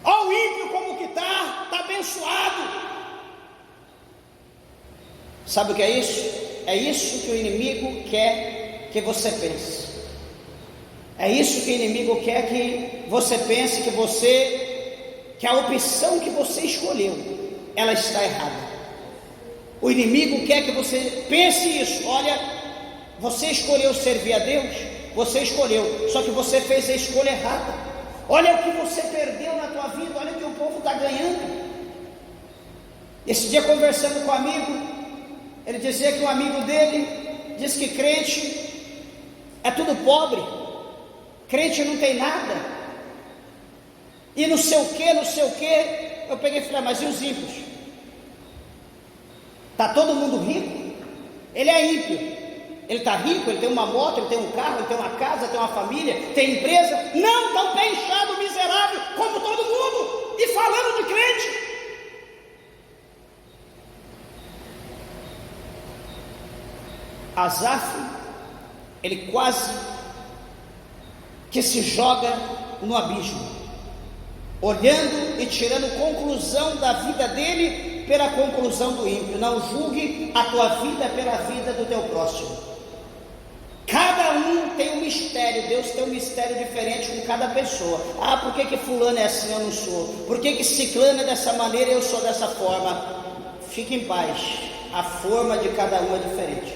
Olha o ímpio como que está abençoado. Sabe o que é isso? É isso que o inimigo quer que você pense. É isso que o inimigo quer que você pense, que a opção que você escolheu, ela está errada. O inimigo quer que você pense isso. Olha, você escolheu servir a Deus, você escolheu, só que você fez a escolha errada. Olha o que você perdeu na tua vida, olha o que o povo está ganhando. Esse dia, conversando com um amigo, ele dizia que um amigo dele disse que crente é tudo pobre, crente não tem nada, e não sei o que. Eu peguei e falei: mas e os ímpios? Está todo mundo rico? Ele é ímpio. Ele está rico, ele tem uma moto, ele tem um carro, ele tem uma casa, tem uma família, tem empresa. Não, está um pé inchado, miserável, como todo mundo, e falando de crente. Asaf, ele quase que se joga no abismo, olhando e tirando conclusão da vida dele pela conclusão do ímpio. Não julgue a tua vida pela vida do teu próximo. Cada um tem um mistério, Deus tem um mistério diferente com cada pessoa. Ah, por que fulano é assim, eu não sou? Por que ciclano é dessa maneira e eu sou dessa forma? Fique em paz, a forma de cada um é diferente.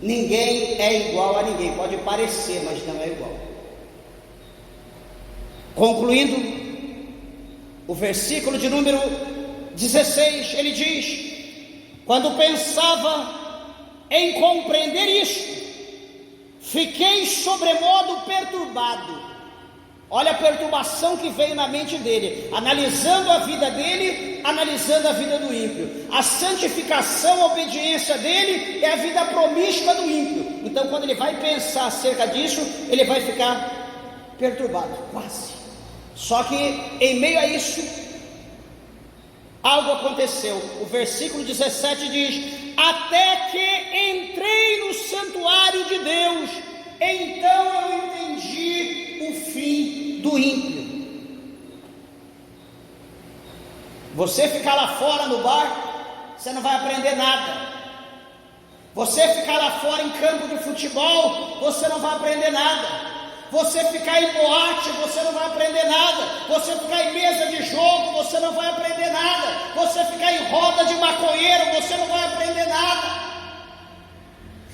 Ninguém é igual a ninguém, pode parecer, mas não é igual. Concluindo, o versículo de número 16, ele diz: quando pensava em compreender isto, fiquei sobremodo perturbado. Olha a perturbação que veio na mente dele, analisando a vida dele, analisando a vida do ímpio. A santificação, a obediência dele é a vida promíscua do ímpio. Então, quando ele vai pensar acerca disso, ele vai ficar perturbado, quase. Só que em meio a isso, algo aconteceu. O versículo 17 diz: até que entrei no santuário de Deus, então eu entendi o fim do ímpio. Você ficar lá fora no bar, você não vai aprender nada. Você ficar lá fora em campo de futebol, você não vai aprender nada. Você ficar em boate, você não vai aprender nada. Você ficar em mesa de jogo, você não vai aprender nada. Você ficar em roda de maconheiro, você não vai aprender nada.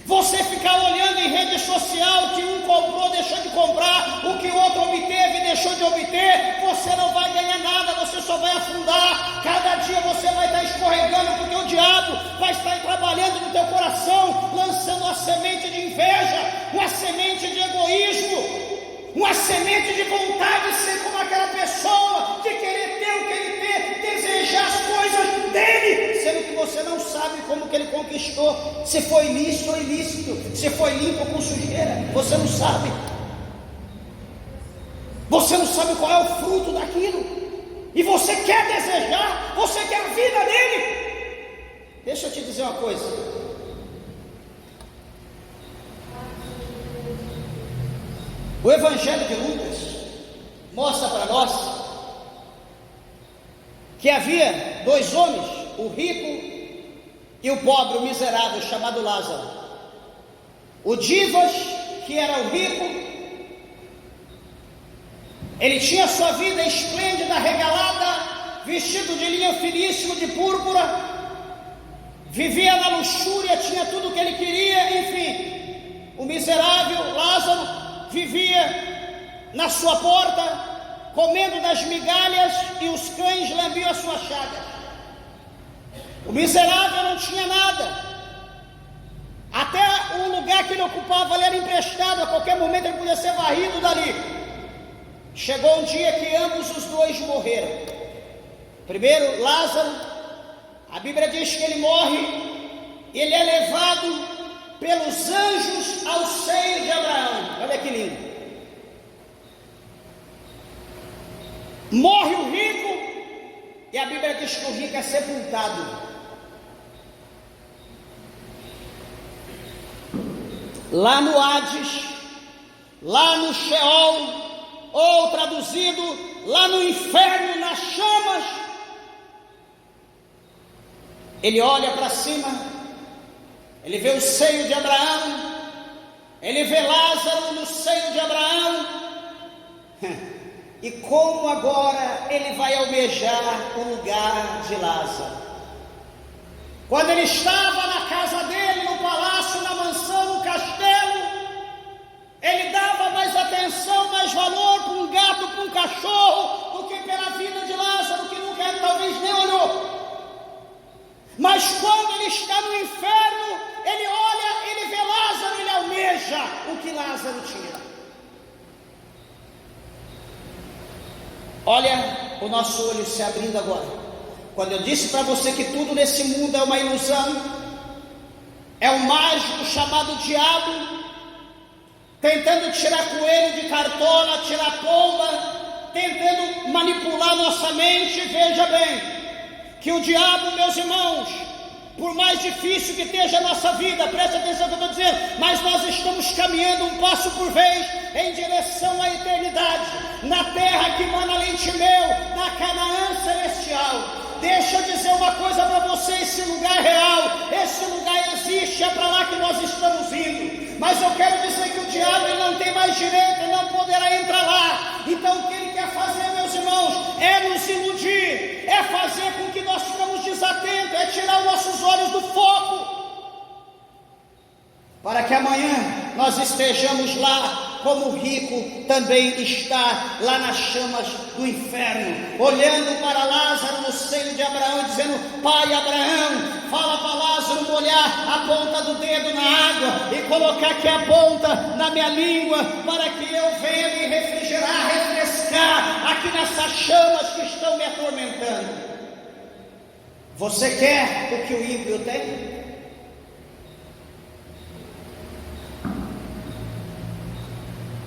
Você ficar olhando em rede social o que um comprou, deixou de comprar, o que o outro obteve, deixou de obter, você não vai ganhar nada, você só vai afundar. Cada dia você vai estar escorregando, porque o diabo vai estar trabalhando no teu coração, lançando uma semente de inveja, uma semente de egoísmo, uma semente de vontade de ser como aquela pessoa, de querer ter o que ele tem, desejar as coisas dele, sendo que você não sabe como que ele conquistou, se foi lícito ou ilícito, se foi limpo ou com sujeira, você não sabe. Você não sabe qual é o fruto daquilo, e você quer desejar, você quer a vida dele. Deixa eu te dizer uma coisa. O Evangelho de Lucas mostra para nós que havia dois homens, o rico e o pobre, o miserável, chamado Lázaro. O Divas, que era o rico, ele tinha sua vida esplêndida, regalada, vestido de linho finíssimo de púrpura, vivia na luxúria, tinha tudo o que ele queria, enfim. O miserável Lázaro vivia na sua porta, comendo das migalhas, e os cães lambiam as suas chagas. O miserável não tinha nada, até o lugar que ele ocupava ele era emprestado, a qualquer momento ele podia ser varrido dali. Chegou um dia que ambos os dois morreram. Primeiro, Lázaro, a Bíblia diz que ele morre, ele é levado pelos anjos ao seio de Abraão. Olha que lindo. Morre o rico, e a Bíblia diz que o rico é sepultado. Lá no Hades, lá no Sheol, ou traduzido, lá no inferno, nas chamas. Ele olha para cima, ele vê o seio de Abraão, ele vê Lázaro no seio de Abraão, e como agora ele vai almejar o lugar de Lázaro. Quando ele estava na casa dele, no palácio, na mansão, no castelo, ele dava mais atenção, mais valor para um gato, para um cachorro, do que pela vida de Lázaro, que nunca talvez nem olhou. Mas quando ele está no inferno, ele olha, ele vê Lázaro, ele almeja o que Lázaro tinha. Olha o nosso olho se abrindo agora. Quando eu disse para você que tudo nesse mundo é uma ilusão, é um mágico chamado diabo, tentando tirar coelho de cartola, tirar pomba, tentando manipular nossa mente. Veja bem, que o diabo, meus irmãos, por mais difícil que esteja a nossa vida, preste atenção no que eu estou dizendo, mas nós estamos caminhando um passo por vez em direção à eternidade, na terra que mana leite e mel, na Canaã celestial. Deixa eu dizer uma coisa para você, esse lugar é real, esse lugar existe, é para lá que nós estamos indo. Mas eu quero dizer que o diabo ele não tem mais direito, ele não poderá entrar lá. Então o que ele quer fazer, meus irmãos, é nos iludir, é fazer com que nós ficamos desatentos, é tirar os nossos olhos do foco, para que amanhã nós estejamos lá, como o rico também está lá nas chamas do inferno, olhando para Lázaro no seio de Abraão, dizendo: Pai Abraão, fala para Lázaro molhar a ponta do dedo na água e colocar aqui a ponta na minha língua, para que eu venha me refrigerar, refrescar aqui nessas chamas que estão me atormentando. Você quer o que o ímpio tem?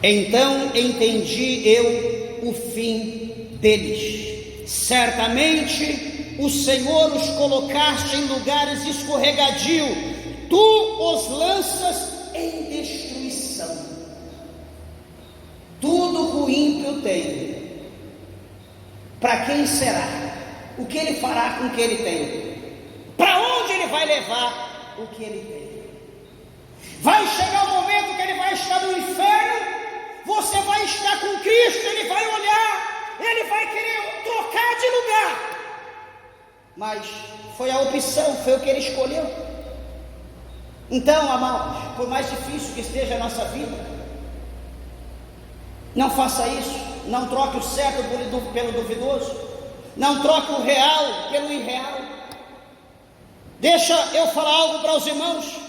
Então entendi eu o fim deles. Certamente o Senhor os colocaste em lugares escorregadios, tu os lanças em destruição. Tudo que o ímpio tem, para quem será? O que ele fará com o que ele tem? Para onde ele vai levar o que ele tem? Vai chegar o momento que ele vai estar no inferno, você vai estar com Cristo, ele vai olhar, ele vai querer trocar de lugar, mas foi a opção, foi o que ele escolheu. Então, amados, por mais difícil que esteja a nossa vida, não faça isso, não troque o certo pelo duvidoso, não troque o real pelo irreal. Deixa eu falar algo para os irmãos.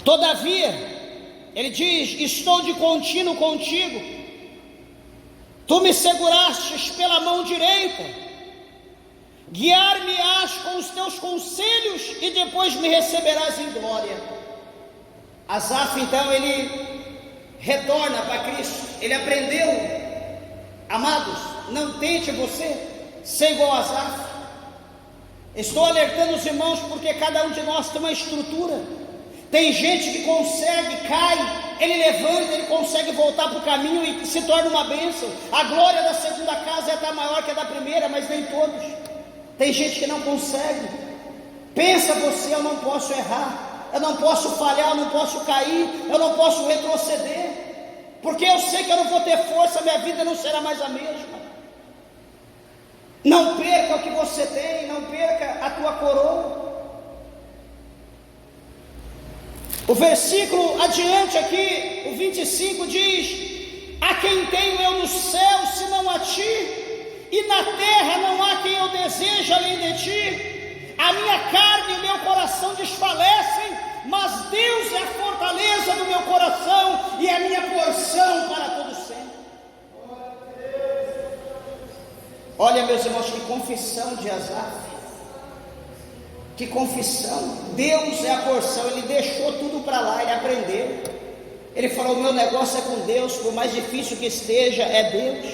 Todavia, Ele diz: estou de contínuo contigo, tu me segurastes pela mão direita, guiar-me-ás com os teus conselhos e depois me receberás em glória. Asaf, então, ele retorna para Cristo. Ele aprendeu, amados, não tente você ser igual a Asaf. Estou alertando os irmãos porque cada um de nós tem uma estrutura. Tem gente que consegue, cai, ele levanta, ele consegue voltar para o caminho e se torna uma bênção. A glória da segunda casa é até maior que a da primeira, mas nem todos. Tem gente que não consegue. Pensa você: eu não posso errar, eu não posso falhar, eu não posso cair, eu não posso retroceder, porque eu sei que eu não vou ter força, minha vida não será mais a mesma. Não perca o que você tem, não perca a tua coroa. O versículo adiante aqui, o 25 diz: a quem tenho eu no céu, senão a ti? E na terra não há quem eu deseje além de ti. A minha carne e o meu coração desfalecem, mas Deus é a fortaleza do meu coração e a minha porção para todo sempre. Olha, meus irmãos, que confissão de Asaf. Que confissão. Deus é a porção. Ele deixou tudo para lá, ele aprendeu. Ele falou: o meu negócio é com Deus, por mais difícil que esteja, é Deus.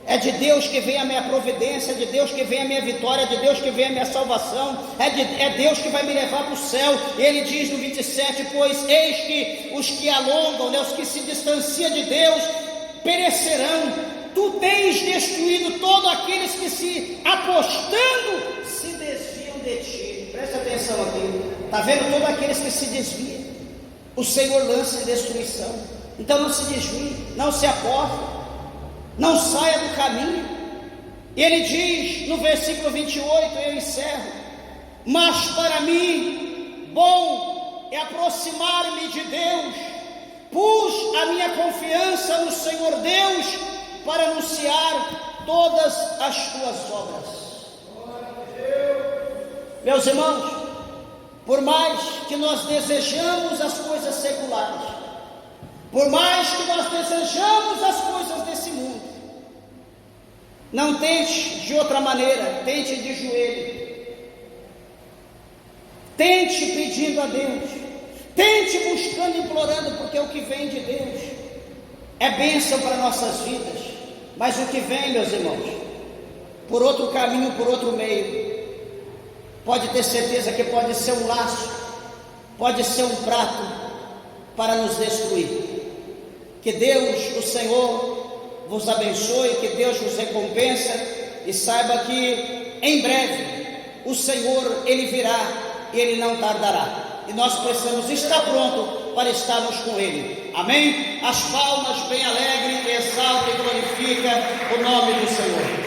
É de Deus que vem a minha providência, é de Deus que vem a minha vitória, é de Deus que vem a minha salvação, é Deus que vai me levar para o céu. E ele diz no 27, pois eis que os que alongam, os que se distanciam de Deus, perecerão. Tu tens destruído todos aqueles que se apostando, se desviam de ti. Presta atenção aqui, está vendo? Todos aqueles que se desviam, o Senhor lança em destruição. Então não se desvie, não se aposte, não saia do caminho. E ele diz no versículo 28, eu encerro: mas para mim bom é aproximar-me de Deus, pus a minha confiança no Senhor Deus para anunciar todas as tuas obras. Meus irmãos, por mais que nós desejamos as coisas seculares, por mais que nós desejamos as coisas desse mundo, não tente de outra maneira, tente de joelho, tente pedindo a Deus, tente buscando, implorando, porque o que vem de Deus é bênção para nossas vidas. Mas o que vem, meus irmãos, por outro caminho, por outro meio, pode ter certeza que pode ser um laço, pode ser um prato para nos destruir. Que Deus, o Senhor, vos abençoe, que Deus vos recompense, e saiba que em breve o Senhor, Ele virá e Ele não tardará, e nós precisamos estar prontos para estarmos com Ele. Amém? As palmas bem alegres, exalta e glorifica o nome do Senhor.